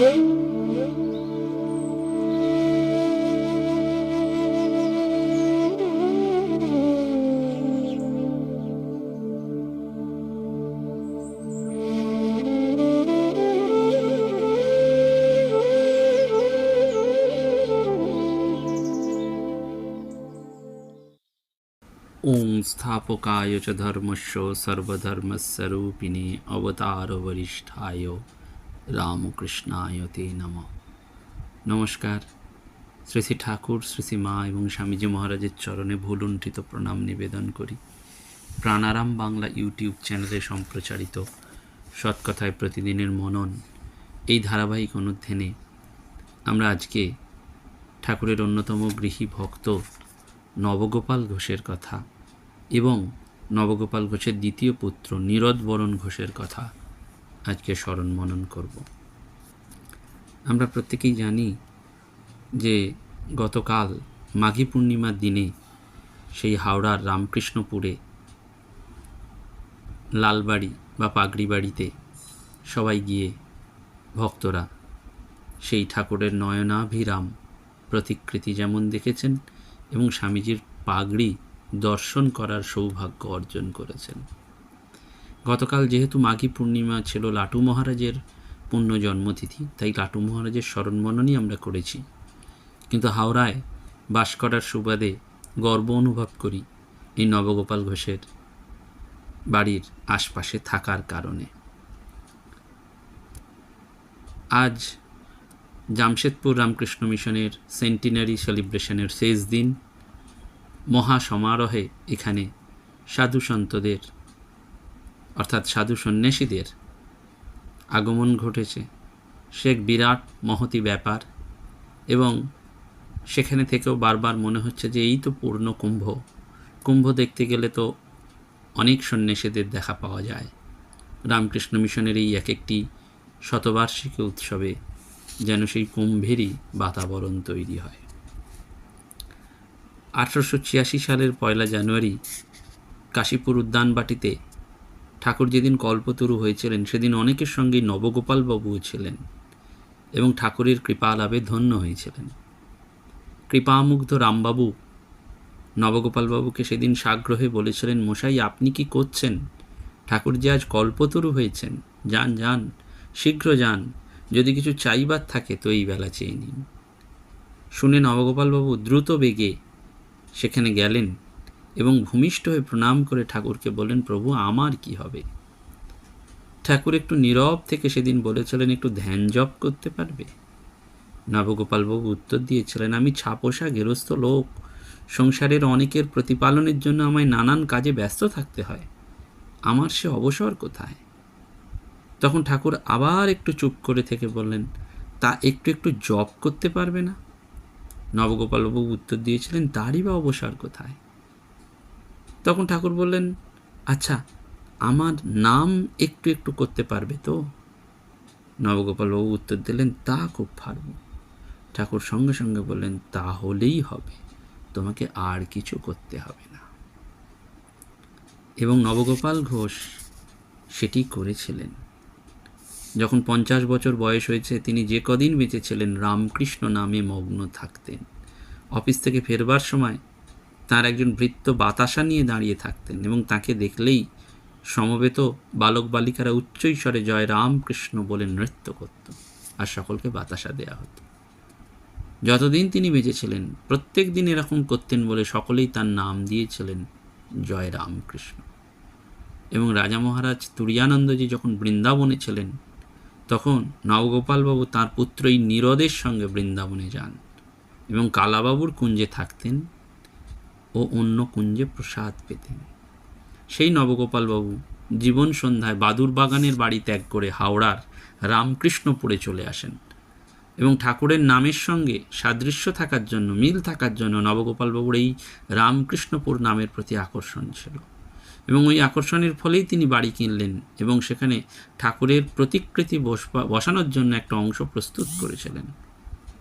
ओम स्थापकाय च धर्मस्य सर्वधर्मस्वरूपिणे अवतार वरिष्ठाय রামকৃষ্ণায় তে নমঃ। নমস্কার। শ্রী শ্রী ঠাকুর, শ্রী শ্রী মা এবং স্বামীজি মহারাজের চরণে ভুলুণ্ঠিত প্রণাম নিবেদন করি। প্রাণারাম বাংলা ইউটিউব চ্যানেলে সম্প্রচারিত সৎকথায় প্রতিদিনের মনন এই ধারাবাহিক অনুধ্যানে আমরা আজকে ঠাকুরের অন্যতম গৃহী ভক্ত নবগোপাল ঘোষের কথা এবং নবগোপাল ঘোষের দ্বিতীয় পুত্র নীরদবরণ ঘোষের কথা আজকে স্মরণ মনন করব। আমরা প্রত্যেকেই জানি যে গতকাল মাঘী পূর্ণিমার দিনে সেই হাওড়ার রামকৃষ্ণপুরে লালবাড়ি বা পাগড়ি বাড়িতে সবাই গিয়ে ভক্তরা সেই ঠাকুরের নয়নাভিরাম প্রতিকৃতি যেমন দেখেছেন এবং স্বামীজির পাগড়ি দর্শন করার সৌভাগ্য অর্জন করেছেন। গতকাল যেহেতু মাঘী পূর্ণিমা ছিল লাটু মহারাজের পুণ্য জন্মতিথি, তাই লাটু মহারাজের স্মরণ মননই আমরা করেছি, কিন্তু হাওড়ায় বাস করার সুবাদে গর্ব অনুভব করি এই নবগোপাল ঘোষের বাড়ির আশপাশে থাকার কারণে। আজ জামশেদপুর রামকৃষ্ণ মিশনের সেন্টিনারি সেলিব্রেশনের শেষ দিন। মহা সমারোহে এখানে সাধু সন্তদের অর্থাৎ সাধু সন্ন্যাসীদের আগমন ঘটেছে। সে এক বিরাট মহতি ব্যাপার এবং সেখানে থেকেও বারবার মনে হচ্ছে যে এই তো পূর্ণ কুম্ভ। কুম্ভ দেখতে গেলে তো অনেক সন্ন্যাসীদের দেখা পাওয়া যায়। রামকৃষ্ণ মিশনের এই এক একটি শতবার্ষিকী উৎসবে যেন সেই কুম্ভেরই বাতাবরণ তৈরি হয়। 1886 সালের 1 জানুয়ারি কাশীপুর উদ্যানবাটিতে ঠাকুর যেদিন কল্পতরু হয়েছিলেন সেদিন অনেকের সঙ্গেই নবগোপালবাবুও ছিলেন এবং ঠাকুরের কৃপা লাভে ধন্য হয়েছিলেন। কৃপামুগ্ধ রামবাবু নবগোপালবাবুকে সেদিন সাগ্রহে বলেছিলেন, মশাই আপনি কি করছেন? ঠাকুর যে আজ কল্পতরু হয়েছেন, যান যান, শীঘ্র যান, যদি কিছু চাইবার থাকে তো এই বেলা চেয়ে নিন। শুনে নবগোপালবাবু দ্রুত বেগে সেখানে গেলেন এবং ভূমিষ্ঠ হয়ে প্রণাম করে ঠাকুরকে বললেন, প্রভু আমার কি হবে? ঠাকুর একটু নীরব থেকে সেদিন বলেছিলেন, একটু ধ্যান জপ করতে পারবে? নবগোপালবাবু উত্তর দিয়েছিলেন, আমি ছাপোষা গেরস্থ লোক, সংসারের অনেকের প্রতিপালনের জন্য আমায় নানান কাজে ব্যস্ত থাকতে হয়, আমার সে অবসর কোথায়? তখন ঠাকুর আবার একটু চুপ করে থেকে বললেন, তা একটু একটু জপ করতে পারবে না? নবগোপালবাবু উত্তর দিয়েছিলেন, তারই বা অবসর কোথায়? তখন ঠাকুর বললেন, আচ্ছা আমার নাম একটু একটু করতে পারবে তো? নবগোপালবাবু উত্তর দিলেন, তা খুব পারব। ঠাকুর সঙ্গে সঙ্গে বললেন, তাহলেই হবে, তোমাকে আর কিছু করতে হবে না। এবং নবগোপাল ঘোষ সেটি করেছিলেন। যখন 50 বছর বয়স হয়েছে তিনি যে কদিন বেঁচেছিলেন রামকৃষ্ণ নামে মগ্ন থাকতেন। অফিস থেকে ফেরবার সময় তার একজন ভৃত্য বাতাসা নিয়ে দাঁড়িয়ে থাকতেন এবং তাকে দেখলেই সমবেত বালক বালিকারা উচ্চৈস্বরে জয় রামকৃষ্ণ বলে নৃত্য করত আর সকলকে বাতাসা দেয়া হতো। যতদিন তিনি বেঁচেছিলেন প্রত্যেক দিন এরকম করতেন বলে সকলেই তার নাম দিয়েছিলেন জয় রামকৃষ্ণ। এবং রাজা মহারাজ তুরিয়ানন্দজি যখন বৃন্দাবনে ছিলেন তখন নবগোপালবাবু তাঁর পুত্র এই নীরদের সঙ্গে বৃন্দাবনে যান এবং কালাবাবুর কুঞ্জে থাকতেন ও অন্য কুঞ্জে প্রসাদ পেতেন। সেই নবগোপালবাবু জীবন সন্ধ্যায় বাদুর বাগানের বাড়ি ত্যাগ করে হাওড়ার রামকৃষ্ণপুরে চলে আসেন এবং ঠাকুরের নামের সঙ্গে সাদৃশ্য থাকার জন্য, মিল থাকার জন্য নবগোপালবাবুর এই রামকৃষ্ণপুর নামের প্রতি আকর্ষণ ছিল এবং ওই আকর্ষণের ফলেই তিনি বাড়ি কিনলেন এবং সেখানে ঠাকুরের প্রতিকৃতি বসানোর জন্য একটা অংশ প্রস্তুত করেছিলেন।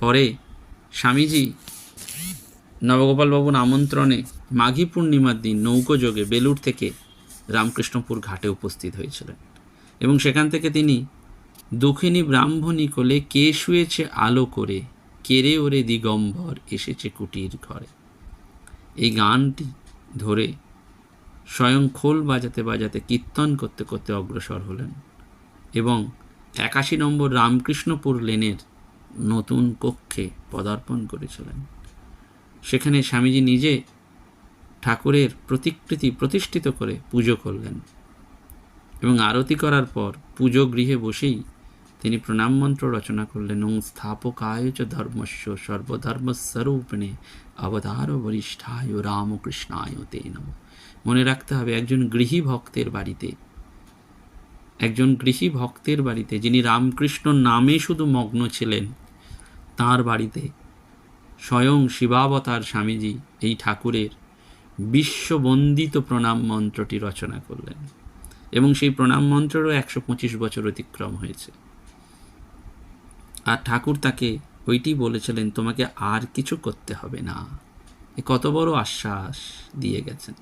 পরে স্বামীজি নবগোপালবাবুর আমন্ত্রণে মাঘী পূর্ণিমার দিন নৌকোযোগে বেলুড় থেকে রামকৃষ্ণপুর ঘাটে উপস্থিত হয়েছিলেন এবং সেখান থেকে তিনি দুঃখিনী ব্রাহ্মণী কোলে কে শুয়েছে আলো করে, কেড়ে ওরে দিগম্বর এসেছে কুটির ঘরে। এই গানটি ধরে স্বয়ং খোল বাজাতে বাজাতে কীর্তন করতে করতে অগ্রসর হলেন এবং 81 নম্বর রামকৃষ্ণপুর লেনের নতুন কক্ষে পদার্পণ করেছিলেন। সেখানে স্বামীজি নিজে ঠাকুরের প্রতিকৃতি প্রতিষ্ঠিত করে পুজো করলেন এবং আরতি করার পর পুজো গৃহে বসেই তিনি প্রণাম মন্ত্র রচনা করলেন। ওং স্থাপকায় চ ধর্মস্য সর্বধর্মস্বরূপিণে অবতার বরিষ্ঠায় রামকৃষ্ণায় তে নমঃ। মনে রাখতে হবে, একজন গৃহী ভক্তের বাড়িতে যিনি রামকৃষ্ণ নামে শুধু মগ্ন ছিলেন, তাঁর বাড়িতে স্বয়ং শিবাবতার স্বামীজি এই ঠাকুরের বিশ্ববন্দিত প্রণাম মন্ত্রটি রচনা করলেন এবং সেই প্রণাম মন্ত্রেরও 125 বছর অতিক্রম হয়েছে। আর ঠাকুর তাকে ওইটি বলেছিলেন, তোমাকে আর কিছু করতে হবে না। এ কত বড় আশ্বাস দিয়ে গেছেন।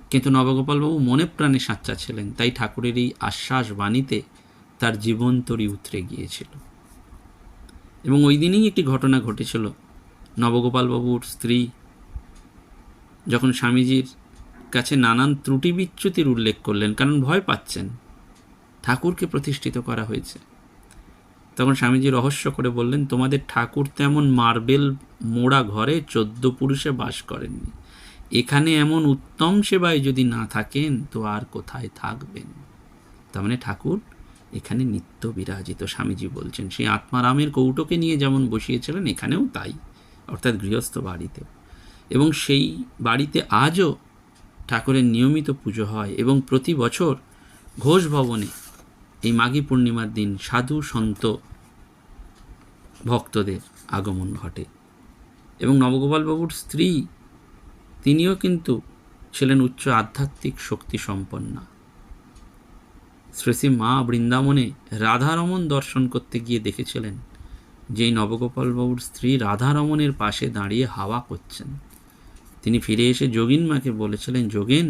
কিন্তু নবগোপালবাবু মনে প্রাণে সাচ্চা ছিলেন, তাই ঠাকুরের এই আশ্বাস বাণীতে তার জীবন তরি উতরে গিয়েছিল। এবং ওই দিনই একটি ঘটনা ঘটেছিল। নবগোপালবাবুর স্ত্রী যখন স্বামীজির কাছে নানান ত্রুটি বিচ্যুতির উল্লেখ করলেন, কারণ ভয় পাচ্ছেন, ঠাকুরকে প্রতিষ্ঠিত করা হয়েছে, তখন স্বামীজি রহস্য করে বললেন, তোমাদের ঠাকুর তেমন মার্বেল মোড়া ঘরে 14 পুরুষে বাস করেননি। এখানে এমন উত্তম সেবায় যদি না থাকেন তো আর কোথায় থাকবেন। তার মানে ঠাকুর এখানে নিত্য বিরাজিত। স্বামীজি বলছেন সেই আত্মারামের কৌটোকে নিয়ে যেমন বসিয়েছিলেন, এখানেও তাই, অর্থাৎ গৃহস্থ বাড়িতে। এবং সেই বাড়িতে আজও ঠাকুরের নিয়মিত পুজো হয় এবং প্রতি বছর ঘোষ ভবনে এই মাঘী পূর্ণিমার দিন সাধু সন্ত ভক্তদের আগমন ঘটে। এবং নবগোপালবাবুর স্ত্রী তিনিও কিন্তু ছিলেন উচ্চ আধ্যাত্মিক শক্তি সম্পন্না। শ্রী শ্রী মা বৃন্দাবনে রাধারমণ দর্শন করতে গিয়ে দেখেছিলেন যেই নবগোপালবাবুর স্ত্রী রাধারমণের পাশে দাঁড়িয়ে হাওয়া করছেন। তিনি ফিরে এসে যোগিন মাকে বলেছিলেন, যোগিন,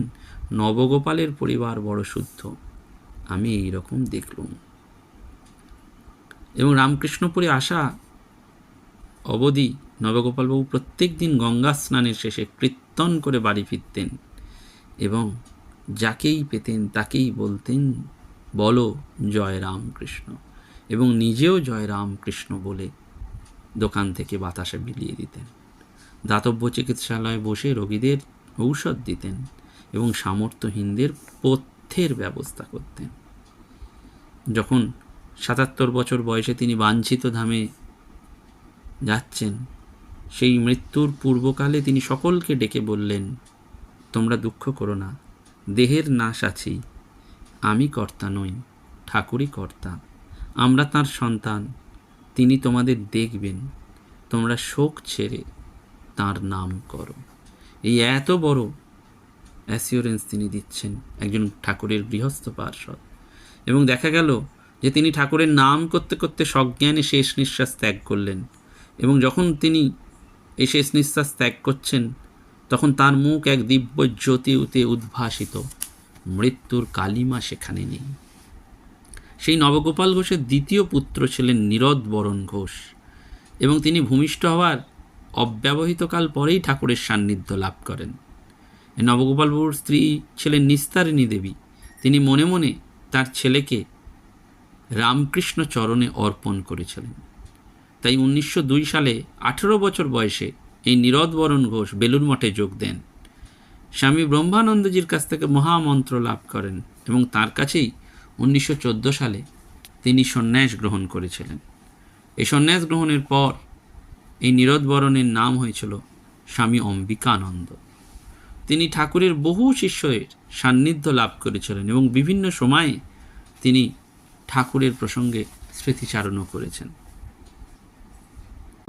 নবগোপালের পরিবার বড় শুদ্ধ, আমি এই রকম দেখলুম। এবং রামকৃষ্ণপুরে আসা অবধি নবগোপালবাবু প্রত্যেক দিন গঙ্গা স্নানের শেষে কীর্তন করে বাড়ি ফিরতেন এবং যাকেই পেতেন তাকেই বলতেন, বলো জয় রামকৃষ্ণ, এবং নিজেও জয় রামকৃষ্ণ বলে দোকান থেকে বাতাসে বিলিয়ে দিতেন। দাতব্য চিকিৎসালয়ে বসে রোগীদের ঔষধ দিতেন এবং সামর্থ্যহীনদের পথ্যের ব্যবস্থা করতেন। যখন 77 বছর বয়সে তিনি বাঞ্ছিত ধামে যাচ্ছেন, সেই মৃত্যুর পূর্বকালে তিনি সকলকে ডেকে বললেন, তোমরা দুঃখ করো না, দেহের নাশ আছি, আমি কর্তা নই, ঠাকুরই কর্তা, আমরা তাঁর সন্তান, তিনি তোমাদের দেখবেন, তোমরা শোক ছেড়ে তাঁর নাম করো। এই এত বড় অ্যাসিওরেন্স তিনি দিচ্ছেন একজন ঠাকুরের গৃহস্থ পার্ষদ। এবং দেখা গেল যে তিনি ঠাকুরের নাম করতে করতে সজ্ঞানে শেষ নিঃশ্বাস ত্যাগ করলেন এবং যখন তিনি এই শেষ নিঃশ্বাস ত্যাগ করছেন তখন তার মুখ এক দিব্য জ্যোতিতে উদ্ভাসিত, মৃত্যুর কালিমা সেখানে নেই। সেই নবগোপাল ঘোষের দ্বিতীয় পুত্র ছিলেন নীরদবরণ ঘোষ এবং তিনি ভূমিষ্ঠ হওয়ার অব্যবহিতকাল পরেই ঠাকুরের সান্নিধ্য লাভ করেন। নবগোপালবাবুর স্ত্রী ছিলেন নিস্তারিণী দেবী। তিনি মনে মনে তার ছেলেকে রামকৃষ্ণ চরণে অর্পণ করেছিলেন। তাই 1902 সালে 18 বছর বয়সে এই নীরদবরণ ঘোষ বেলুড় মঠে যোগ দেন। স্বামী ব্রহ্মানন্দজির কাছ থেকে মহামন্ত্র লাভ করেন এবং তার কাছেই 1914 সালে তিনি সন্ন্যাস গ্রহণ করেছিলেন। এই সন্ন্যাস গ্রহণের পর এই নীরদবরণের নাম হয়েছিল স্বামী অম্বিকানন্দ। তিনি ঠাকুরের বহু শিষ্যের সান্নিধ্য লাভ করেছিলেন এবং বিভিন্ন সময়ে তিনি ঠাকুরের প্রসঙ্গে স্মৃতিচারণও করেছেন।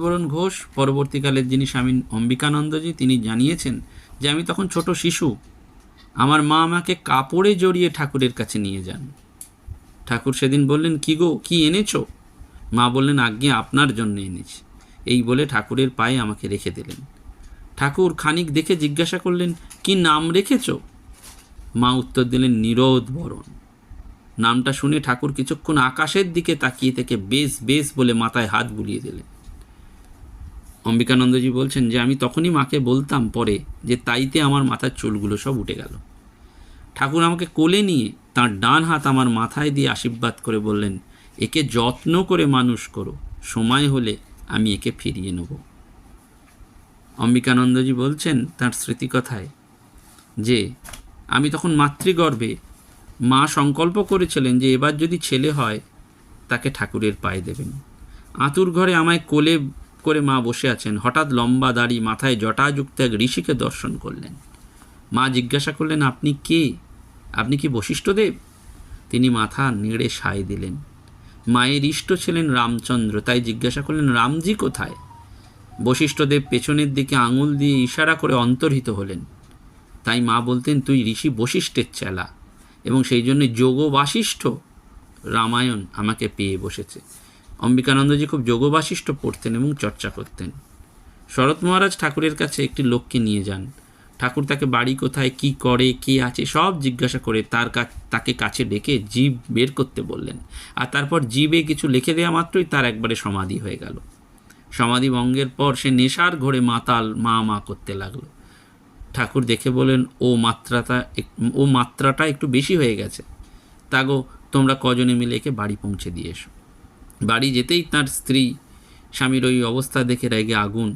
বরণ ঘোষ পরবর্তীকালের যিনি স্বামী অম্বিকানন্দজি, তিনি জানিয়েছেন যে আমি তখন ছোট শিশু, আমার মা আমাকে কাপড়ে জড়িয়ে ঠাকুরের কাছে নিয়ে যান। ঠাকুর সেদিন বললেন, কি গো, কি এনেছো? মা বললেন, আজ্ঞে আপনার জন্য এনেছি। এই বলে ঠাকুরের পায়ে আমাকে রেখে দিলেন। ঠাকুর খানিক দেখে জিজ্ঞাসা করলেন, কি নাম রেখেছ? মা উত্তর দিলেন, নীরদবরণ। নামটা শুনে ঠাকুর কিছুক্ষণ আকাশের দিকে তাকিয়ে থেকে বেশ বেশ বলে মাথায় হাত বুলিয়ে দিলেন। অম্বিকানন্দজি বলছেন যে আমি তখনই মাকে বলতাম পরে যে তাইতে আমার মাথার চুলগুলো সব উঠে গেল। ঠাকুর আমাকে কোলে নিয়ে তাঁর ডান হাত আমার মাথায় দিয়ে আশীর্বাদ করে বললেন, একে যত্ন করে মানুষ করো, সময় হলে আমি একে ফিরিয়ে নেব। অম্বিকানন্দজি বলছেন তাঁর স্মৃতিকথায় যে আমি তখন মাতৃগর্ভে, মা সংকল্প করেছিলেন যে এবার যদি ছেলে হয় তাকে ঠাকুরের পায়ে দেবেন। আঁতুর ঘরে আমায় কোলে করে মা বসে আছেন। হঠাৎ লম্বা দাড়ি, মাথায় জটাযুক্ত এক ঋষিকে দর্শন করলেন। মা জিজ্ঞাসা করলেন, আপনি কে? আপনি কি বশিষ্ঠদেব? তিনি মাথা নেড়ে সায় দিলেন। মায়ের ইষ্ট ছিলেন রামচন্দ্র, তাই জিজ্ঞাসা করলেন, রামজি কোথায়? বশিষ্ঠদেব পেছনের দিকে আঙুল দিয়ে ইশারা করে অন্তর্হিত হলেন। তাই মা বলতেন, তুই ঋষি বশিষ্ঠের চেলা, এবং সেই জন্য যোগ বাশিষ্ঠ রামায়ণ আমাকে পেয়ে বসেছে। অম্বিকানন্দজি খুব যোগ বাশিষ্ঠ পড়তেন এবং চর্চা করতেন। শরৎ মহারাজ ঠাকুরের কাছে একটি লোককে নিয়ে যান। ঠাকুর তাকে বাড়ি কোথায়, কি করে, কে আছে সব জিজ্ঞাসা করে তাকে কাছে ডেকে জীব বের করতে বললেন। আর তারপর জীবে কিছু লিখে দেওয়া মাত্রই তার একবারে সমাধি হয়ে গেল। সমাধি ভঙ্গের পর সে নেশার ঘোরে মাতাল মা মা করতে লাগলো। ঠাকুর দেখে বলেন, ও মাত্রাটা একটু বেশি হয়ে গেছে। তাগো, তোমরা কজনে মিলে একে বাড়ি পৌঁছে দিয়ে এসো। বাড়ি যেতেই তার স্ত্রী স্বামীর ওই অবস্থা দেখে রেগে আগুন।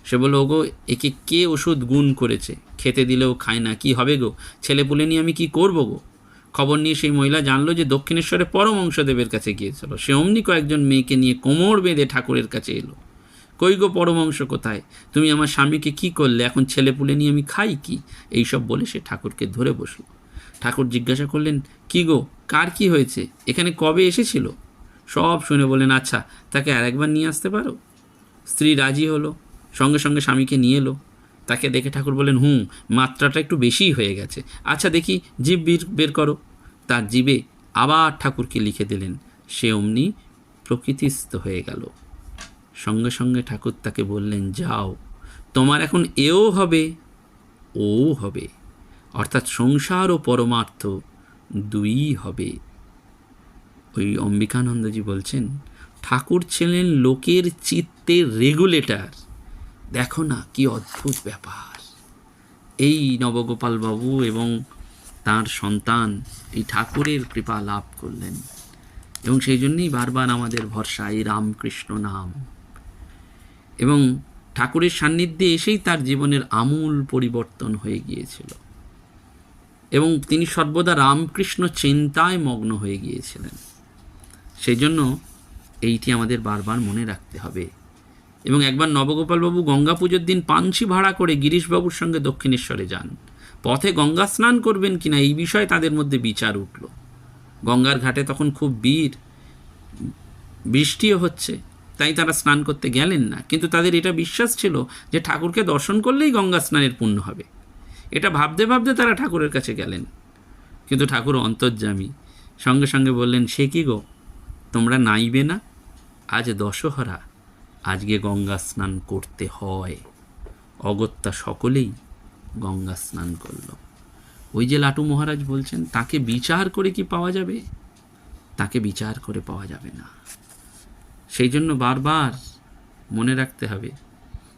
সে বলল, ওগো, একে কে ওষুধ গুণ করেছে? খেতে দিলেও খায় না, কি হবে গো? ছেলেপুলে নিয়ে আমি কি করব গো? খবর নিয়ে সেই মহিলা জানলো যে দক্ষিণেশ্বরে পরমহংসদেবের কাছে গিয়েছিল। সে অমনি কয়েকজন মেয়েকে নিয়ে কোমর বেঁধে ঠাকুরের কাছে এলো। কই গো পরমহংস কোথায়? তুমি আমার স্বামীকে কি করলে? এখন ছেলেপুলে নিয়ে আমি খাই কি? এইসব বলে সে ঠাকুরকে ধরে বসল। ঠাকুর জিজ্ঞাসা করলেন, কি গো, কার কি হয়েছে? এখানে কবে এসেছিল? সব শুনে বললেন, আচ্ছা, তাকে আরেকবার নিয়ে আসতে পারো? স্ত্রী রাজি হলো, সঙ্গে সঙ্গে স্বামীকে নিয়ে এলো। তাকে দেখে ঠাকুর বললেন, মাত্রাটা একটু বেশিই হয়ে গেছে। আচ্ছা দেখি জিভ বের করো। তার জিভে আবার ঠাকুরকে লিখে দিলেন। সে অমনি প্রকৃতিস্থ হয়ে গেল। সঙ্গে সঙ্গে ঠাকুর তাকে বললেন, যাও, তোমার এখন এও হবে ও হবে, অর্থাৎ সংসার ও পরমার্থ দুই হবে। ওই অম্বিকানন্দজি বলছেন, ঠাকুর ছিলেন লোকের চিত্তের রেগুলেটর। দেখো না কি অদ্ভুত ব্যাপার। এই নবগোপাল বাবু এবং তার সন্তান এই ঠাকুরের কৃপা লাভ করলেন, এবং সেই জন্যই বারবার আমাদের ভরসা এই রামকৃষ্ণ নাম। এবং ঠাকুরের সান্নিধ্যে এসেই তার জীবনের আমূল পরিবর্তন হয়ে গিয়েছিল, এবং তিনি সর্বদা রামকৃষ্ণ চিন্তায় মগ্ন হয়ে গিয়েছিলেন। সেই জন্য এইটি আমাদের বারবার মনে রাখতে হবে। এবং একবার নবগোপালবাবু গঙ্গা পুজোর দিন পাঞ্চি ভাড়া করে গিরিশবাবুর সঙ্গে দক্ষিণেশ্বরে যান। পথে গঙ্গা স্নান করবেন কিনা এই বিষয়ে তাদের মধ্যে বিচার উঠল। গঙ্গার ঘাটে তখন খুব বৃষ্টিও হচ্ছে, তাই তারা স্নান করতে গেলেন না। কিন্তু তাদের এটা বিশ্বাস ছিল যে ঠাকুরকে দর্শন করলেই গঙ্গা স্নানের পুণ্য হবে। এটা ভাবতে ভাবতে তারা ঠাকুরের কাছে গেলেন। কিন্তু ঠাকুর অন্তর্যামী, সঙ্গে সঙ্গে বললেন, সে কি গো, তোমরা নাইবে না? আজ দশহরা, আজকে গঙ্গা স্নান করতে হয়। অগত্যা সকলেই গঙ্গা স্নান করল। ওই যে লাটু মহারাজ বলছেন, তাকে বিচার করে কি পাওয়া যাবে? তাকে বিচার করে পাওয়া যাবে না। সেই জন্য বারবার মনে রাখতে হবে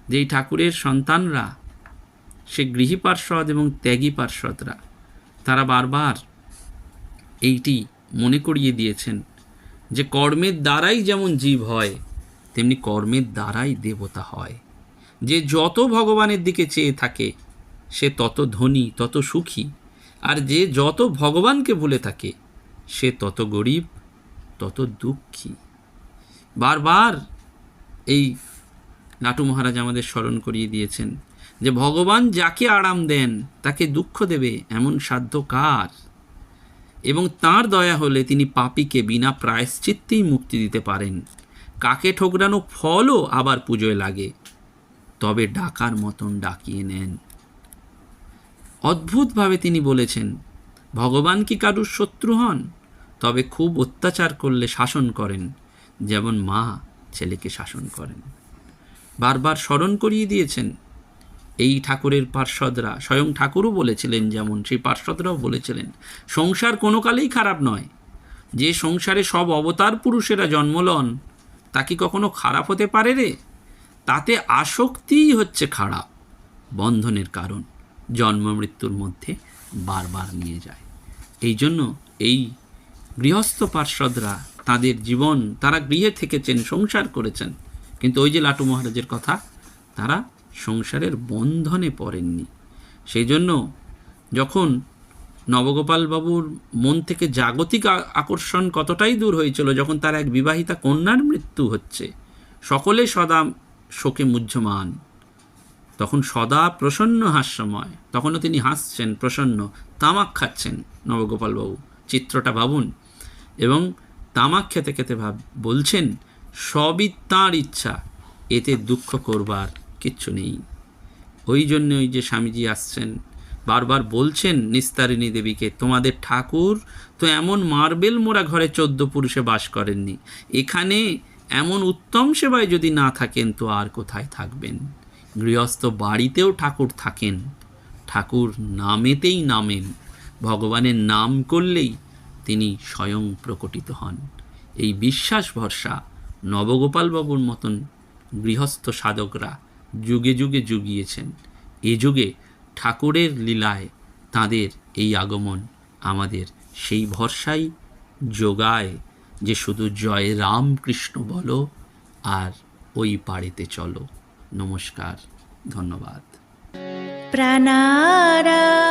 যে এই ঠাকুরের সন্তানরা, সে গৃহী পার্ষদ এবং ত্যাগী পার্ষদরা, তারা বারবার এইটি মনে করিয়ে দিয়েছেন যে কর্মের দ্বারাই যেমন জীব হয়, তেমনি কর্মের দ্বারাই দেবতা হয়। যে যত ভগবানের দিকে চেয়ে থাকে সে তত ধনী, তত সুখী। আর যে যত ভগবানকে ভুলে থাকে সে তত গরিব, তত দুঃখী। বারবার এই নাটু মহারাজ আমাদের স্মরণ করিয়ে দিয়েছেন যে ভগবান যাকে আরাম দেন তাকে দুঃখ দেবে এমন সাধ্য কার? এবং তাঁর দয়া হলে তিনি পাপীকে বিনা প্রায়শ্চিত্তেই মুক্তি দিতে পারেন। কাকে ঠোকরানো ফলও আবার পুজোয় লাগে, তবে ডাকার মতন ডাকিয়ে নেন। অদ্ভুতভাবে তিনি বলেছেন, ভগবান কি কারুর শত্রু হন? তবে খুব অত্যাচার করলে শাসন করেন, যেমন মা ছেলেকে শাসন করেন। বারবার স্মরণ করিয়ে দিয়েছেন এই ঠাকুরের পার্ষদরা। স্বয়ং ঠাকুরও বলেছিলেন, যেমন সেই পার্ষদরাও বলেছিলেন, সংসার কোনো কালেই খারাপ নয়, যে সংসারে সব অবতার পুরুষেরা জন্ম লন তা কি কখনো খারাপ হতে পারে রে? তাতে আসক্তিই হচ্ছে খারাপ, বন্ধনের কারণ, জন্ম মৃত্যুর মধ্যে বারবার নিয়ে যায়। এই জন্য এই গৃহস্থ পার্ষদরা তাদের জীবন, তারা গৃহে থেকেছেন, সংসার করেছেন, কিন্তু ওই যে লাটু মহারাজের কথা, তারা সংসারের বন্ধনে পড়েননি। সেই জন্য যখন নবগোপাল বাবুর মন থেকে জাগতিক আকর্ষণ কতটাই দূর হয়েছিল, যখন তার এক বিবাহিতা কন্যার মৃত্যু হচ্ছে, সকলে সদা শোকে মুহ্যমান, তখন সদা প্রসন্ন হাস্যময়, তখনও তিনি হাসছেন, প্রসন্ন, তামাক খাচ্ছেন নবগোপালবাবু, চিত্রটা ভাবুন। এবং তামাক খেতে খেতে বলছেন, সবই তাঁর ইচ্ছা, এতে দুঃখ করবার কিচ্ছু নেই। ওই জন্য ওই যে স্বামীজি আসছেন, বারবার বলছেন নিস্তারিণী দেবীকে, তোমাদের ঠাকুর তো এমন মার্বেল মোড়া ঘরে 14 পুরুষে বাস করেননি, এখানে এমন উত্তম সেবায় যদি না থাকেন তো আর কোথায় থাকবেন? গৃহস্থ বাড়িতেও ঠাকুর থাকেন, ঠাকুর নামেতেই নামেন, ভগবানের নাম করলেই তিনি স্বয়ং প্রকটিত হন। এই বিশ্বাস ভরসা নবগোপালবাবুর মতন গৃহস্থ সাধকরা যুগে যুগে জুগিয়েছেন। এ যুগে ঠাকুরের লীলায় তাদের এই আগমন আমাদের সেই ভরসাই যোগায় যে শুধু জয় রাম কৃষ্ণ বলো আর ওই পাড়েতে চলো। নমস্কার, ধন্যবাদ। প্রাণারাম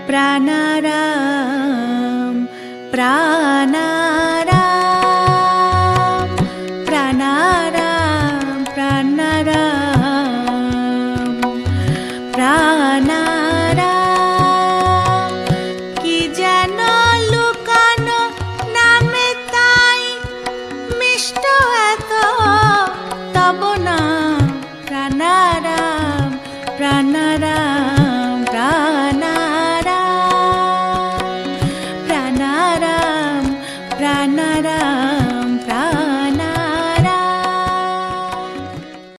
প্রাণারাম প্রাণা